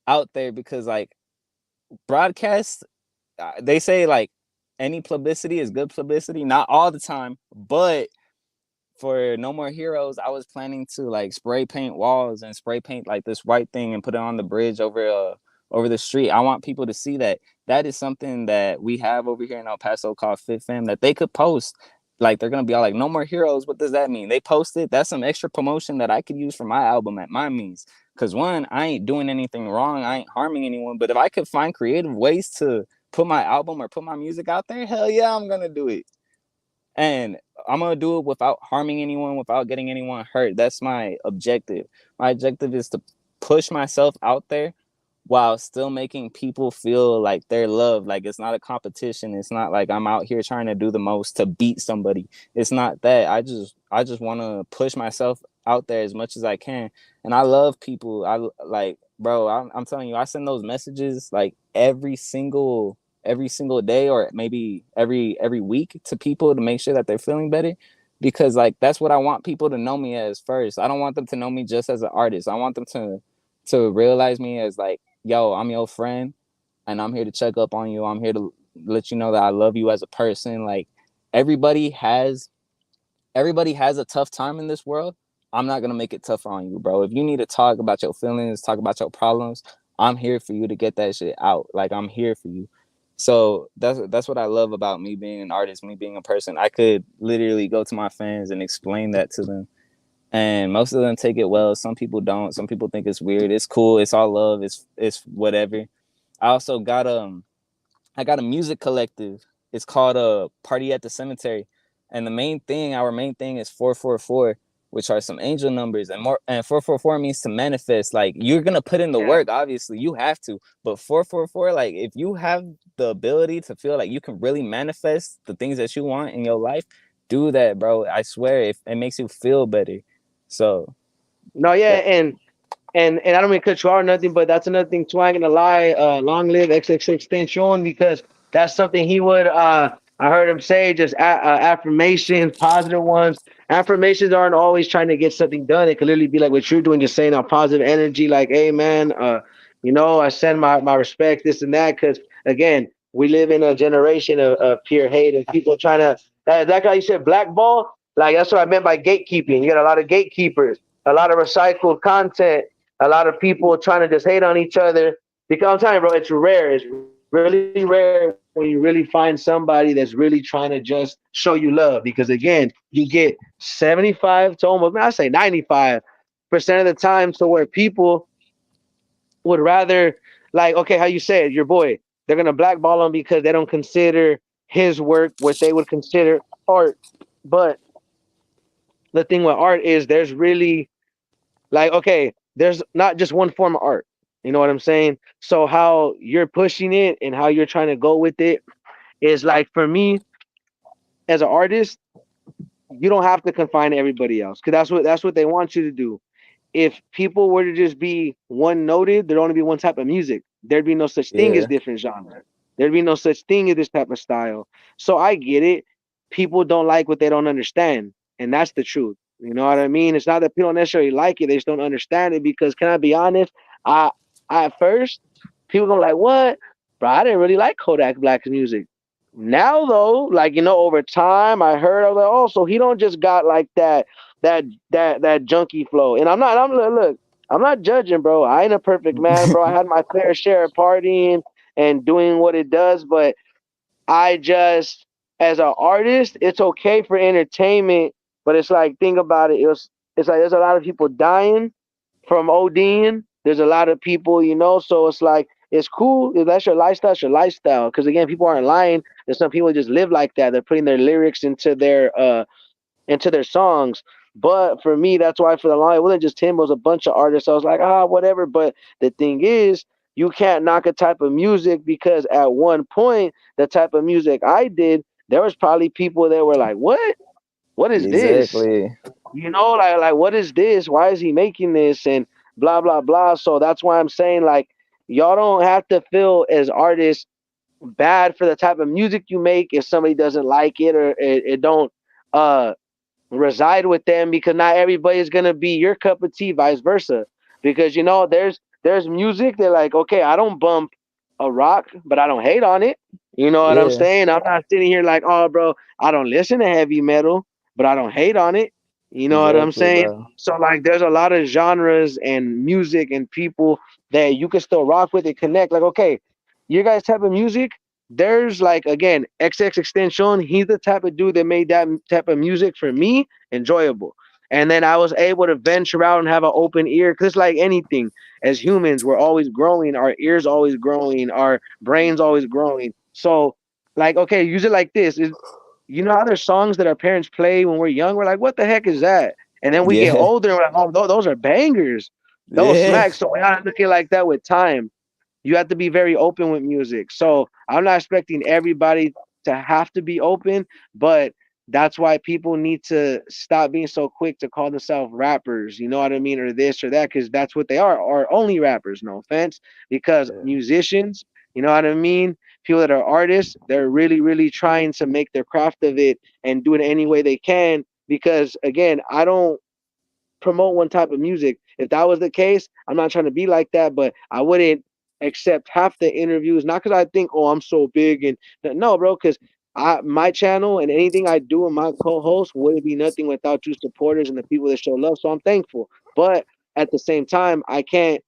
out there because like broadcast, they say like any publicity is good publicity, not all the time, but for No More Heroes, I was planning to like spray paint walls and spray paint like this white thing and put it on the bridge over the street. I want people to see that. That is something that we have over here in El Paso called Fit Fam that they could post. Like they're gonna be all like, "No More Heroes." What does that mean? They post it. That's some extra promotion that I could use for my album at my means. Cause one, I ain't doing anything wrong. I ain't harming anyone. But if I could find creative ways to put my album or put my music out there, hell yeah, I'm gonna do it. And I'm gonna do it without harming anyone, without getting anyone hurt. That's my objective. My objective is to push myself out there while still making people feel like they're loved. Like it's not a competition. It's not like I'm out here trying to do the most to beat somebody. It's not that. I just want to push myself out there as much as I can. And I love people. I like, bro. I'm telling you, I send those messages like every single day or maybe every week to people to make sure that they're feeling better, because like that's what I want people to know me as first. I don't want them to know me just as an artist. I want them to realize me as like, yo, I'm your friend and I'm here to check up on you. I'm here to let you know that I love you as a person. Like everybody has everybody has a tough time in this world. I'm not gonna make it tougher on you, bro. If you need to talk about your feelings, talk about your problems, I'm here for you to get that shit out. Like I'm here for you. So that's what I love about me being an artist, me being a person. I could literally go to my fans and explain that to them. And most of them take it well. Some people don't. Some people think it's weird. It's cool. It's all love. It's whatever. I also got I got a music collective. It's called Party at the Cemetery. And our main thing is 444, which are some angel numbers. And 444 means to manifest. Like you're gonna put in the Yeah. work, obviously. You have to. But 444, like if you have the ability to feel like you can really manifest the things that you want in your life, do that, bro. I swear it makes you feel better. So No, yeah, that and I don't mean to cut you off or nothing, but that's another thing too. I ain't gonna lie. Long live XXX Extension, because that's something he would. I heard him say just affirmations, positive ones. Affirmations aren't always trying to get something done. It could literally be like what you're doing, just saying a positive energy, like, "Hey, man, I send my respect, this and that." Because again, we live in a generation of pure hate and people trying to. That guy you said blackball. Like that's what I meant by gatekeeping. You got a lot of gatekeepers, a lot of recycled content, a lot of people trying to just hate on each other. Because I'm telling you, bro, it's rare. It's really rare when you really find somebody that's really trying to just show you love. Because again, you get 75 to almost, man, I say 95% of the time to where people would rather, like, okay, how you say it, your boy, they're gonna blackball him because they don't consider his work what they would consider art. But the thing with art is there's really, like, okay, there's not just one form of art. You know what I'm saying? So how you're pushing it and how you're trying to go with it is like, for me as an artist, you don't have to confine everybody else because that's what they want you to do. If people were to just be one noted, there'd only be one type of music. There'd be no such thing as yeah. different genre. There'd be no such thing as this type of style. So I get it. People don't like what they don't understand, and that's the truth. You know what I mean? It's not that people don't necessarily like it; they just don't understand it. Because can I be honest? I, I at first people gonna like, what, bro? I didn't really like Kodak Black's music. Now though, like, over time, I heard, I was like, oh, so he don't just got like that that that junkie flow. And I'm not judging, bro. I ain't a perfect man, bro. I had my fair share of partying and doing what it does, but I just, as an artist, it's okay for entertainment, but it's like, think about it. It's like there's a lot of people dying from ODing. There's a lot of people, so it's like, it's cool. If that's your lifestyle, it's your lifestyle. Because again, people aren't lying. There's some people that just live like that. They're putting their lyrics into their songs. But for me, that's why for the long, it wasn't just him. It was a bunch of artists. I was like, whatever. But the thing is, you can't knock a type of music because at one point, the type of music I did, there was probably people that were like, what? What is this? Exactly. Like what is this? Why is he making this? And blah blah blah. So that's why I'm saying, like, y'all don't have to feel as artists bad for the type of music you make if somebody doesn't like it, or it don't uh reside with them, because not everybody's gonna be your cup of tea, vice versa. Because there's music that, like, okay, I don't bump a rock, but I don't hate on it. You know what I'm Yeah. saying? I'm not sitting here like, oh, bro, I don't listen to heavy metal, but I don't hate on it. You know what I'm Exactly, saying? bro. So like, there's a lot of genres and music and people that you can still rock with and connect. Like, okay, your guys' type of music, there's like, again, XX Extension. He's the type of dude that made that type of music for me enjoyable. And then I was able to venture out and have an open ear, because it's like anything. As humans, we're always growing. Our ears always growing. Our brains always growing. So, like, okay, use it like this: is, how there's songs that our parents play when we're young. We're like, what the heck is that? And then we get Yeah. older and we're like, oh, those are bangers. Those Yeah. smack. So we gotta look at it like that with time. You have to be very open with music. So I'm not expecting everybody to have to be open, but that's why people need to stop being so quick to call themselves rappers, you know what I mean, or this or that, because that's what they are only rappers, no offense. Because Yeah. musicians, you know what I mean, people that are artists, they're really, really trying to make their craft of it and do it any way they can. Because again, I don't promote one type of music. If that was the case, I'm not trying to be like that, but I wouldn't accept half the interviews. Not because I think, oh, I'm so big, and no, bro, because my channel and anything I do and my co-host wouldn't be nothing without you supporters and the people that show love. So I'm thankful. But at the same time, I can't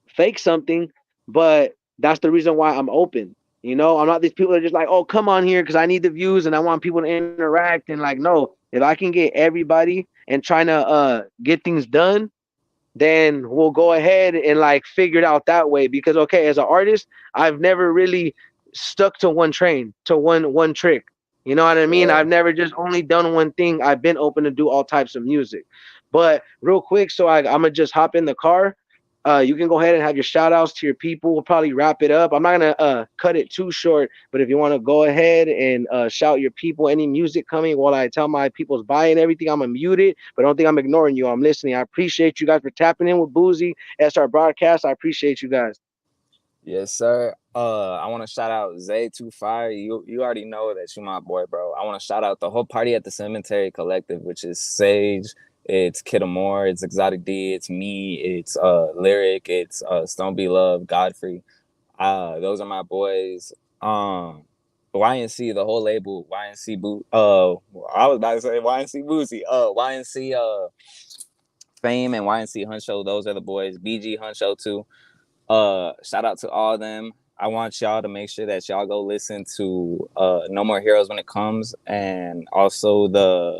fake something, but that's the reason why I'm open. I'm not these people that are just like, oh, come on here because I need the views and I want people to interact. And like, no, if I can get everybody and trying to get things done, then we'll go ahead and like figure it out that way. Because okay, as an artist, I've never really stuck to one train, to one trick. You know what I mean? Yeah. I've never just only done one thing. I've been open to do all types of music. But real quick, so I'm gonna just hop in the car. You can go ahead and have your shout outs to your people. We'll probably wrap it up. I'm not gonna cut it too short, but if you want to go ahead and shout your people, any music coming while I tell my people's buying everything, I'm gonna mute it. But don't think I'm ignoring you. I'm listening. I appreciate you guys for tapping in with Bouzzie. SR Broadcast. I appreciate you guys. Yes, sir. I want to shout out Zay Too Fire. You already know that you my boy, bro. I want to shout out the whole Party at the Cemetery Collective, which is Sage, it's Kid Amore, it's Exotic D, it's me, it's Lyric, it's Stone Be Love, Godfrey. Those are my boys. YNC, the whole label, YNC I was about to say YNC Bouzzie. YNC Fame and YNC Huncho, those are the boys. BG Huncho too. Shout out to all of them. I want y'all to make sure that y'all go listen to No More Heroes when it comes, and also the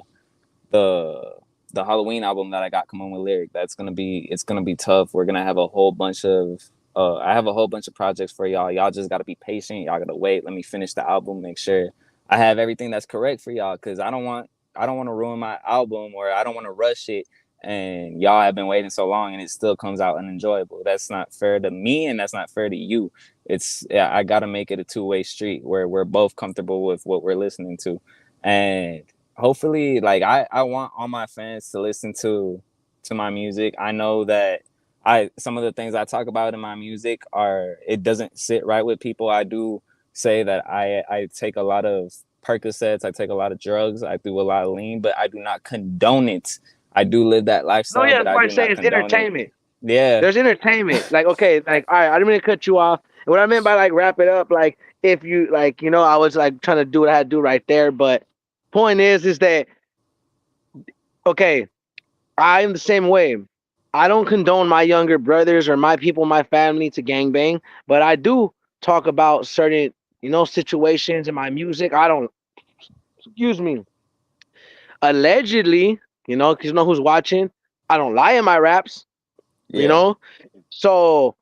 the Halloween album that I got coming with Lyric. It's gonna be tough. We're gonna have a whole bunch of I have a whole bunch of projects for y'all. Y'all just gotta be patient. Y'all gotta wait. Let me finish the album. Make sure I have everything that's correct for y'all, because I don't want to ruin my album, or I don't want to rush it. And y'all have been waiting so long, and it still comes out unenjoyable. That's not fair to me, and that's not fair to you. I gotta make it a two-way street where we're both comfortable with what we're listening to, and hopefully, like, I want all my fans to listen to my music. I know that I some of the things I talk about in my music are, it doesn't sit right with people. I do say that I take a lot of Percocets, I take a lot of drugs, I do a lot of lean, but I do not condone it. I do live that No, lifestyle, yeah, but that's I why I do say not it's condone it. entertainment. Yeah. There's entertainment. Like, okay, like, all right, I didn't mean to cut you off. And what I meant by like wrap it up, like, if you like, I was like trying to do what I had to do right there. But point is that Okay, I'm the same way. I don't condone my younger brothers or my people, my family to gangbang, but I do talk about certain, situations in my music. I don't, excuse me, allegedly, because you know who's watching. I don't lie in my raps, you Yeah, know. So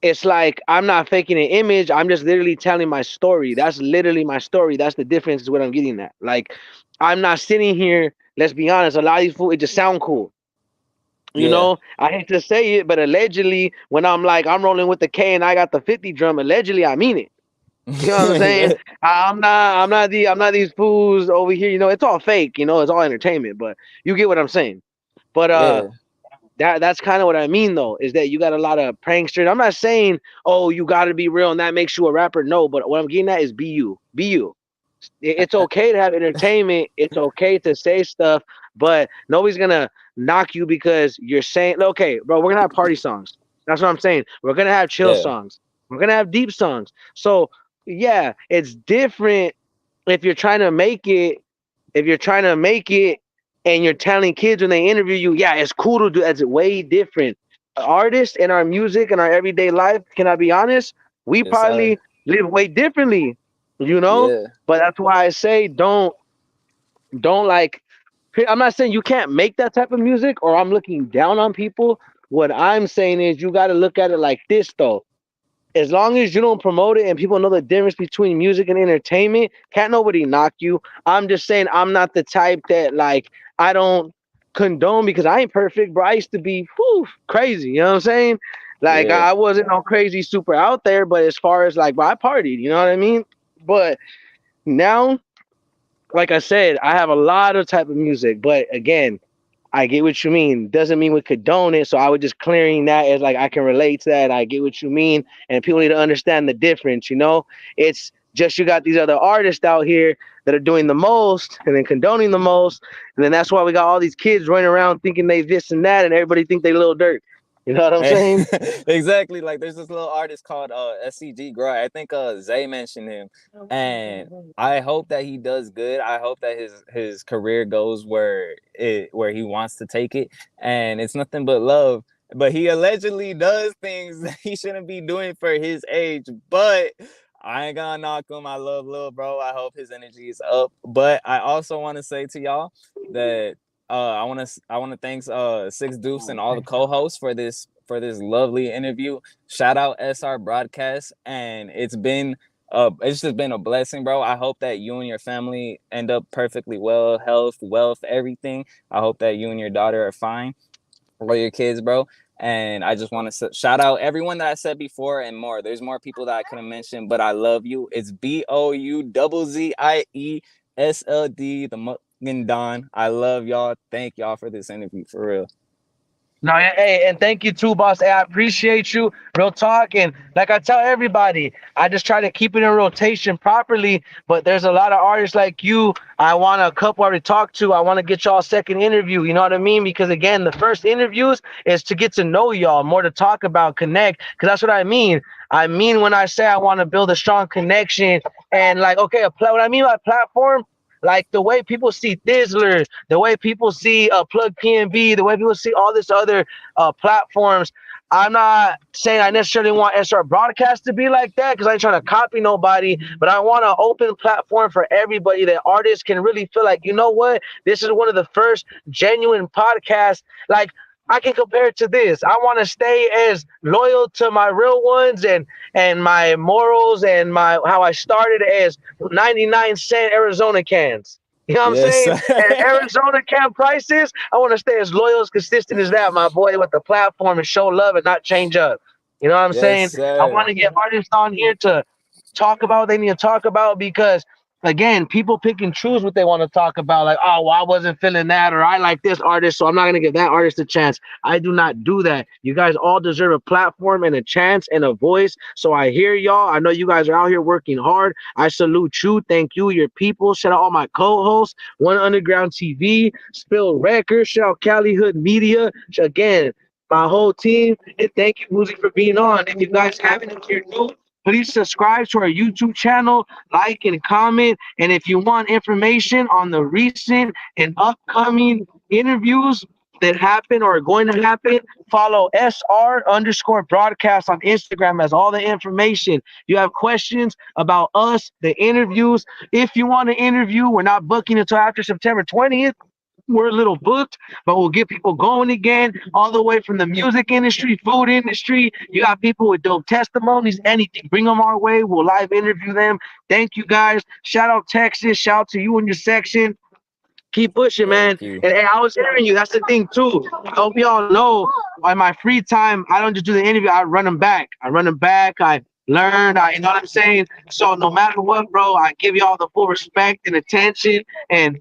it's like I'm not faking an image. I'm just literally telling my story. That's literally my story. That's the difference. Is what I'm getting at. Like I'm not sitting here. Let's be honest. A lot of these fools, it just sound cool. yeah, I hate to say it, but allegedly, when I'm like I'm rolling with the K and I got the 50 drum, allegedly I mean it. You know what I'm saying? yeah, I'm not these fools over here. It's all fake. It's all entertainment. But you get what I'm saying. But yeah. that's kind of what I mean though, is that you got a lot of pranksters. I'm not saying, oh, you got to be real and that makes you a rapper. No, but what I'm getting at is be you. Be you. It's okay to have entertainment. It's okay to say stuff, but nobody's gonna knock you because you're saying, okay, bro, we're gonna have party songs. That's what I'm saying. We're gonna have chill Yeah, songs. We're gonna have deep songs. So yeah, it's different if you're trying to make it. If you're trying to make it and you're telling kids when they interview you, yeah, it's cool to do. That's way different. Artists in our music and our everyday life, can I be honest? We yes, sir. probably live way differently, you know. Yeah, But that's why I say don't like. I'm not saying you can't make that type of music or I'm looking down on people. What I'm saying is you got to look at it like this though. As long as you don't promote it and people know the difference between music and entertainment, can't nobody knock you. I'm just saying I'm not the type that like I don't condone because I ain't perfect, bro. I used to be crazy, you know what I'm saying? Like yeah. I wasn't no crazy super out there, but as far as like bro, I partied, you know what I mean? But now, like I said, I have a lot of type of music, but again, I get what you mean. Doesn't mean we condone it. So I was just clearing that as like I can relate to that. I get what you mean, and people need to understand the difference. It's just you got these other artists out here that are doing the most and then condoning the most, and then that's why we got all these kids running around thinking they this and that, and everybody think they Little Dirt. You know what I'm saying? Exactly. Like there's this little artist called SCG Gray. I think Zay mentioned him, and I hope that he does good. I hope that his career goes where he wants to take it, and it's nothing but love. But he allegedly does things that he shouldn't be doing for his age. But I ain't gonna knock him. I love Lil Bro. I hope his energy is up. But I also want to say to y'all that I want to thank Six Deuce and all the co-hosts for this lovely interview. Shout out SR Broadcast, and it's just been a blessing, bro. I hope that you and your family end up perfectly well, health, wealth, everything. I hope that you and your daughter are fine, or your kids, bro. And I just want to shout out everyone that I said before and more. There's more people that I couldn't mention, but I love you. It's BOUZZIESLD, the Muggin Don. I love y'all. Thank y'all for this interview, for real. No, hey, and thank you too, boss. Hey, I appreciate you. Real talk. And like I tell everybody, I just try to keep it in rotation properly. But there's a lot of artists like you. I want a couple already talked to. I want to get y'all a second interview. You know what I mean? Because again, the first interviews is to get to know y'all, more to talk about, connect. Because that's what I mean. I mean when I say I want to build a strong connection and like, okay, what I mean by platform, like the way people see Thizzler, the way people see Plug PNB, the way people see all this other platforms. I'm not saying I necessarily want SR Broadcast to be like that because I ain't trying to copy nobody, but I want an open platform for everybody that artists can really feel like, you know what, this is one of the first genuine podcasts. Like, I can compare it to this. I want to stay as loyal to my real ones and my morals and my how I started as 99-cent Arizona cans. You know what I'm Yes, saying? sir. And Arizona can prices, I want to stay as loyal, as consistent as that, my boy, with the platform and show love and not change up. You know what I'm Yes, saying? I sir. want to get artists on here to talk about what they need to talk about because again, people pick and choose what they want to talk about. Like, oh, well, I wasn't feeling that, or I like this artist, so I'm not gonna give that artist a chance. I do not do that. You guys all deserve a platform and a chance and a voice. So I hear y'all. I know you guys are out here working hard. I salute you. Thank you, your people. Shout out all my co-hosts, One Underground TV, Spill Records, shout out Cali Hood Media. Again, my whole team, and thank you, Bouzzie, for being on. If you guys haven't, if you're new, Please subscribe to our YouTube channel, like and comment. And if you want information on the recent and upcoming interviews that happen or are going to happen, follow SR underscore broadcast on Instagram as all the information. You have questions about us, the interviews. If you want to interview, we're not booking until after September 20th. We're a little booked, but we'll get people going again, all the way from the music industry, food industry. You got people with dope testimonies, anything. Bring them our way. We'll live interview them. Thank you guys. Shout out Texas. Shout out to you and your section. Keep pushing, man. Thank you. And I was hearing you. That's the thing too. I hope y'all know. On my free time, I don't just do the interview. I run them back. I learn. You know what I'm saying. So no matter what, bro, I give y'all the full respect and attention. And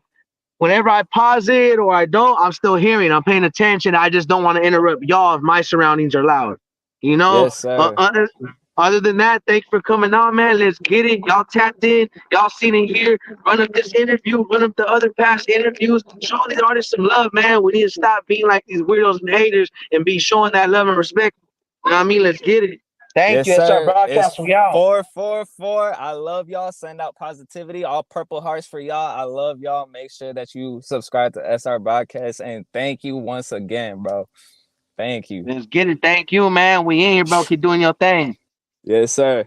whenever I pause it or I don't, I'm still hearing. I'm paying attention. I just don't want to interrupt y'all if my surroundings are loud. You know. Yes, sir. Other than that, thanks for coming on, man. Let's get it. Y'all tapped in. Y'all seen it here. Run up this interview. Run up the other past interviews. Show these artists some love, man. We need to stop being like these weirdos and haters and be showing that love and respect. You know what I mean? Let's get it. Thank Yes, you. SR sir. Broadcast. It's We out. 444. I love y'all. Send out positivity. All purple hearts for y'all. I love y'all. Make sure that you subscribe to SR Broadcast. And thank you once again, bro. Thank you. Let's get it. Thank you, man. We in here, bro. Keep doing your thing. Yes, sir.